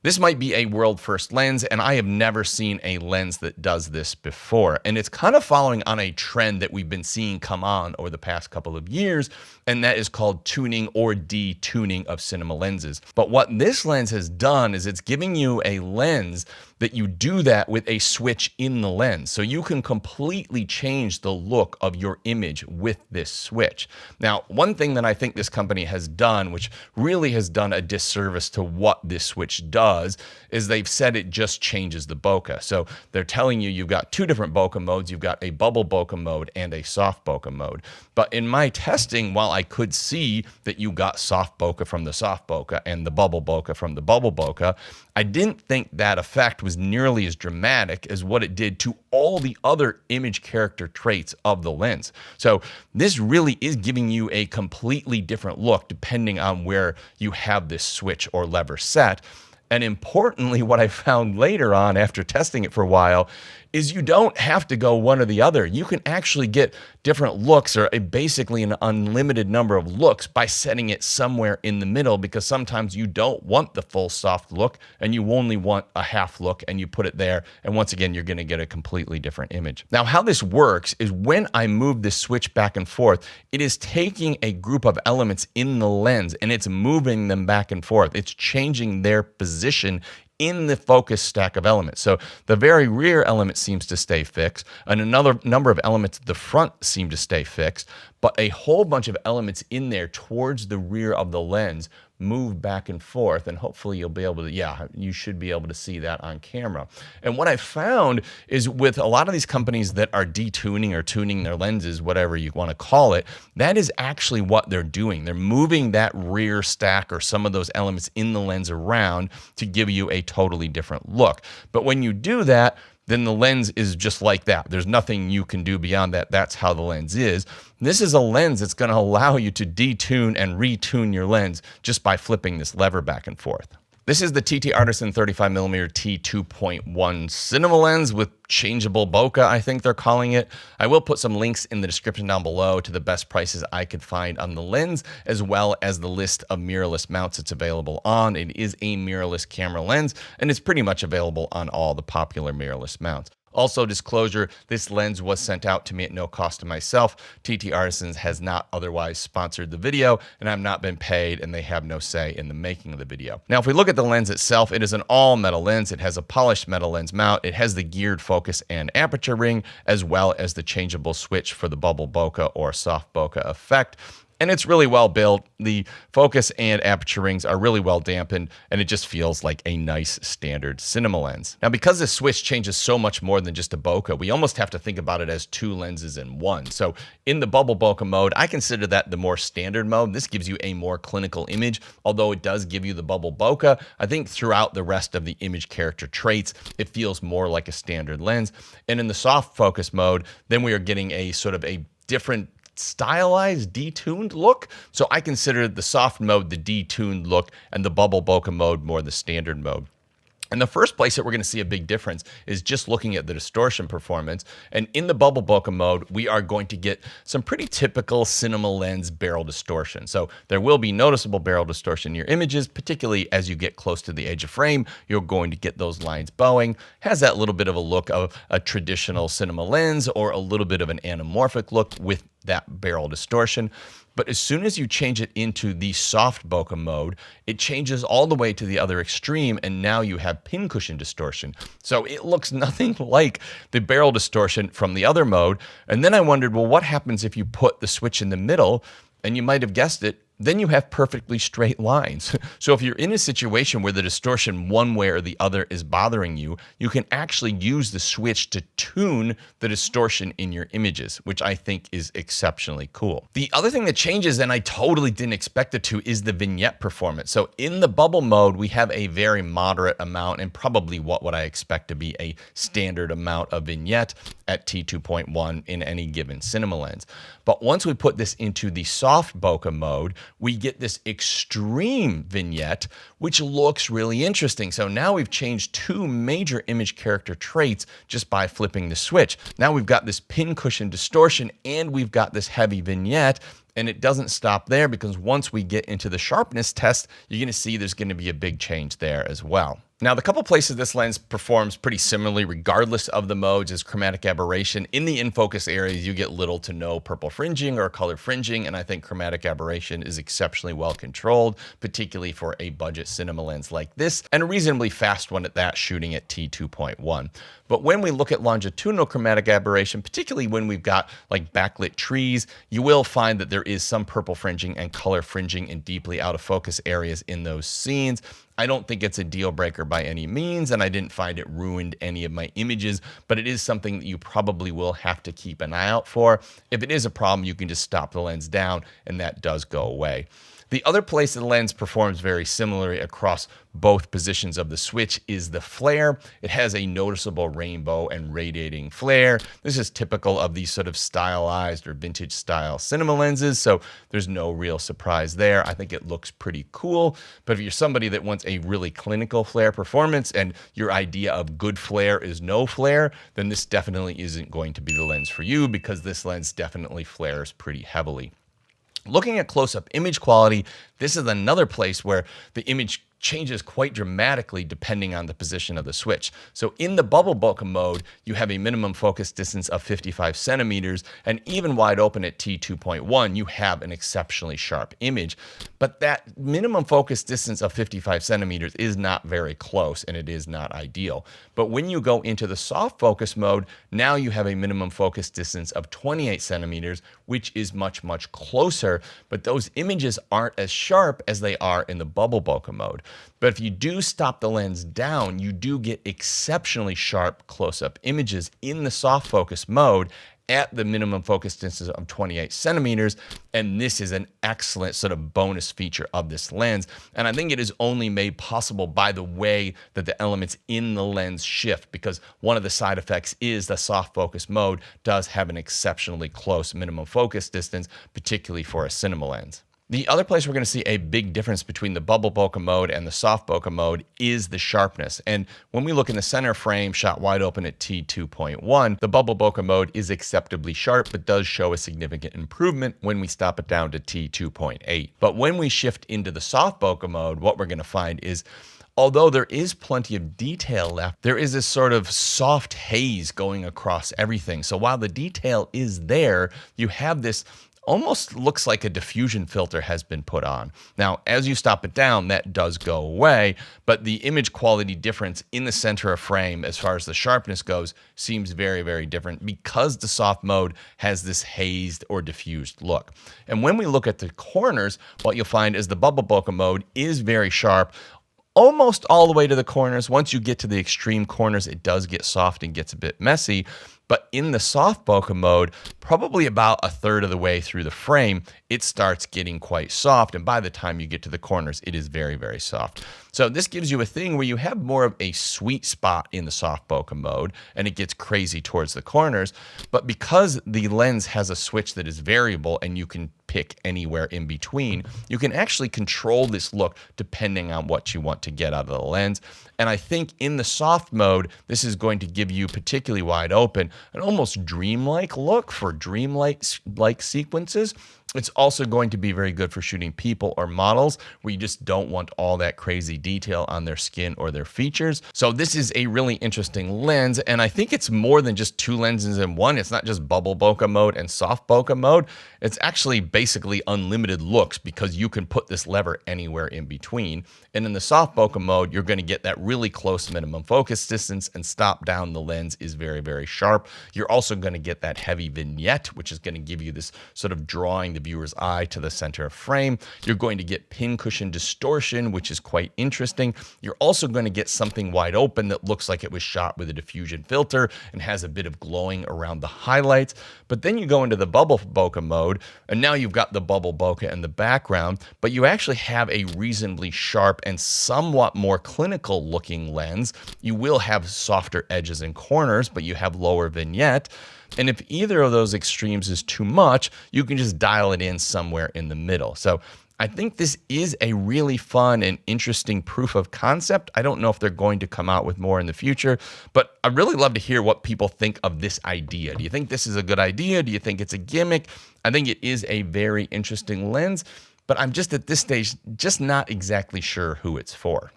This might be a world first lens, and I have never seen a lens that does this before. And it's kind of following on a trend that we've been seeing come on over the past couple of years, and that is called tuning or detuning of cinema lenses. But what this lens has done is it's giving you a lens that you do that with a switch in the lens. So you can completely change the look of your image with this switch. Now, one thing that I think this company has done, which really has done a disservice to what this switch does, is they've said it just changes the bokeh. So they're telling you you've got two different bokeh modes. You've got a bubble bokeh mode and a soft bokeh mode. But in my testing, while I could see that you got soft bokeh from the soft bokeh and the bubble bokeh from the bubble bokeh, I didn't think that effect was nearly as dramatic as what it did to all the other image character traits of the lens. So this really is giving you a completely different look depending on where you have this switch or lever set. And importantly, what I found later on after testing it for a while is you don't have to go one or the other. You can actually get different looks, or basically an unlimited number of looks, by setting it somewhere in the middle, because sometimes you don't want the full soft look and you only want a half look, and you put it there, and once again you're going to get a completely different image. Now, how this works is when I move this switch back and forth, it is taking a group of elements in the lens and it's moving them back and forth. It's changing their position in the focus stack of elements. So the very rear element seems to stay fixed, and another number of elements at the front seem to stay fixed, but a whole bunch of elements in there towards the rear of the lens move back and forth, and hopefully you'll be able to, you should be able to see that on camera. And what I found is with a lot of these companies that are detuning or tuning their lenses, whatever you want to call it, that is actually what they're doing. They're moving that rear stack or some of those elements in the lens around to give you a totally different look. But when you do that, then the lens is just like that. There's nothing you can do beyond that. That's how the lens is. This is a lens that's going to allow you to detune and retune your lens just by flipping this lever back and forth. This is the TTArtisan 35mm T2.1 cinema lens with changeable bokeh, I think they're calling it. I will put some links in the description down below to the best prices I could find on the lens, as well as the list of mirrorless mounts it's available on. It is a mirrorless camera lens, and it's pretty much available on all the popular mirrorless mounts. Also, disclosure, this lens was sent out to me at no cost to myself. TTArtisans has not otherwise sponsored the video, and I've not been paid, and they have no say in the making of the video. Now, if we look at the lens itself, it is an all-metal lens. It has a polished metal lens mount. It has the geared focus and aperture ring, as well as the changeable switch for the bubble bokeh or soft bokeh effect. And it's really well built. The focus and aperture rings are really well dampened, and it just feels like a nice standard cinema lens. Now, because this switch changes so much more than just a bokeh, we almost have to think about it as two lenses in one. So in the bubble bokeh mode, I consider that the more standard mode. This gives you a more clinical image, although it does give you the bubble bokeh. I think throughout the rest of the image character traits, it feels more like a standard lens. And in the soft focus mode, then we are getting a sort of a different stylized, detuned look. So I consider the soft mode the detuned look and the bubble bokeh mode more the standard mode. And the first place that we're going to see a big difference is just looking at the distortion performance. And in the bubble bokeh mode, we are going to get some pretty typical cinema lens barrel distortion. So there will be noticeable barrel distortion in your images, particularly as you get close to the edge of frame. You're going to get those lines bowing. Has that little bit of a look of a traditional cinema lens, or a little bit of an anamorphic look with that barrel distortion. But as soon as you change it into the soft bokeh mode, it changes all the way to the other extreme, and now you have pincushion distortion. So it looks nothing like the barrel distortion from the other mode. And then I wondered, well, what happens if you put the switch in the middle? And you might have guessed it, then you have perfectly straight lines. So if you're in a situation where the distortion one way or the other is bothering you, you can actually use the switch to tune the distortion in your images, which I think is exceptionally cool. The other thing that changes, and I totally didn't expect it to, is the vignette performance. So in the bubble mode, we have a very moderate amount, and probably what would I expect to be a standard amount of vignette at T2.1 in any given cinema lens. But once we put this into the soft bokeh mode, we get this extreme vignette, which looks really interesting. So now we've changed two major image character traits just by flipping the switch. Now we've got this pincushion distortion, and we've got this heavy vignette. And it doesn't stop there, because once we get into the sharpness test, you're going to see there's going to be a big change there as well. Now, the couple places this lens performs pretty similarly, regardless of the modes, is chromatic aberration. In the in-focus areas, you get little to no purple fringing or color fringing, and I think chromatic aberration is exceptionally well controlled, particularly for a budget cinema lens like this, and a reasonably fast one at that, shooting at t2.1. But when we look at longitudinal chromatic aberration, particularly when we've got like backlit trees, you will find that there is some purple fringing and color fringing in deeply out of focus areas in those scenes. I don't think it's a deal breaker by any means, and I didn't find it ruined any of my images, but it is something that you probably will have to keep an eye out for. If it is a problem, you can just stop the lens down, and that does go away. The other place the lens performs very similarly across both positions of the switch is the flare. It has a noticeable rainbow and radiating flare. This is typical of these sort of stylized or vintage style cinema lenses, so there's no real surprise there. I think it looks pretty cool, but if you're somebody that wants a really clinical flare performance and your idea of good flare is no flare, then this definitely isn't going to be the lens for you, because this lens definitely flares pretty heavily. Looking at close-up image quality, this is another place where the image changes quite dramatically depending on the position of the switch. So in the bubble bokeh mode, you have a minimum focus distance of 55 centimeters, and even wide open at t2.1, you have an exceptionally sharp image. But that minimum focus distance of 55 centimeters is not very close, and it is not ideal. But when you go into the soft focus mode, now you have a minimum focus distance of 28 centimeters, which is much, much closer, but those images aren't as sharp as they are in the bubble bokeh mode. But if you do stop the lens down, you do get exceptionally sharp close-up images in the soft focus mode at the minimum focus distance of 28 centimeters. And this is an excellent sort of bonus feature of this lens. And I think it is only made possible by the way that the elements in the lens shift, because one of the side effects is the soft focus mode does have an exceptionally close minimum focus distance, particularly for a cinema lens. The other place we're going to see a big difference between the bubble bokeh mode and the soft bokeh mode is the sharpness. And when we look in the center frame shot wide open at t2.1, the bubble bokeh mode is acceptably sharp, but does show a significant improvement when we stop it down to t2.8. But when we shift into the soft bokeh mode, what we're going to find is, although there is plenty of detail left, there is this sort of soft haze going across everything. So while the detail is there, you have this almost looks like a diffusion filter has been put on. Now, as you stop it down, that does go away, but the image quality difference in the center of frame as far as the sharpness goes seems very, very different, because the soft mode has this hazed or diffused look. And when we look at the corners, what you'll find is the bubble bokeh mode is very sharp, almost all the way to the corners. Once you get to the extreme corners, it does get soft and gets a bit messy. But in the soft bokeh mode, probably about a third of the way through the frame, it starts getting quite soft. And by the time you get to the corners, it is very, very soft. So this gives you a thing where you have more of a sweet spot in the soft bokeh mode, and it gets crazy towards the corners. But because the lens has a switch that is variable and you can pick anywhere in between, you can actually control this look depending on what you want to get out of the lens. And I think in the soft mode, this is going to give you, particularly wide open, an almost dreamlike look for dreamlike sequences. It's also going to be very good for shooting people or models where you just don't want all that crazy detail on their skin or their features. So this is a really interesting lens, and I think it's more than just two lenses in one. It's not just bubble bokeh mode and soft bokeh mode. It's actually basically unlimited looks, because you can put this lever anywhere in between. And in the soft bokeh mode, you're going to get that really close minimum focus distance, and stop down the lens is very, very sharp. You're also going to get that heavy vignette, which is going to give you this sort of drawing the viewer's eye to the center of frame. You're going to get pincushion distortion, which is quite interesting. You're also going to get something wide open that looks like it was shot with a diffusion filter and has a bit of glowing around the highlights. But then you go into the bubble bokeh mode, and now you've got the bubble bokeh in the background, but you actually have a reasonably sharp and somewhat more clinical looking lens. You will have softer edges and corners, but you have lower vignette. And if either of those extremes is too much, you can just dial it in somewhere in the middle. So I think this is a really fun and interesting proof of concept. I don't know if they're going to come out with more in the future, but I'd really love to hear what people think of this idea. Do you think this is a good idea? Do you think it's a gimmick? I think it is a very interesting lens, but I'm just at this stage just not exactly sure who it's for.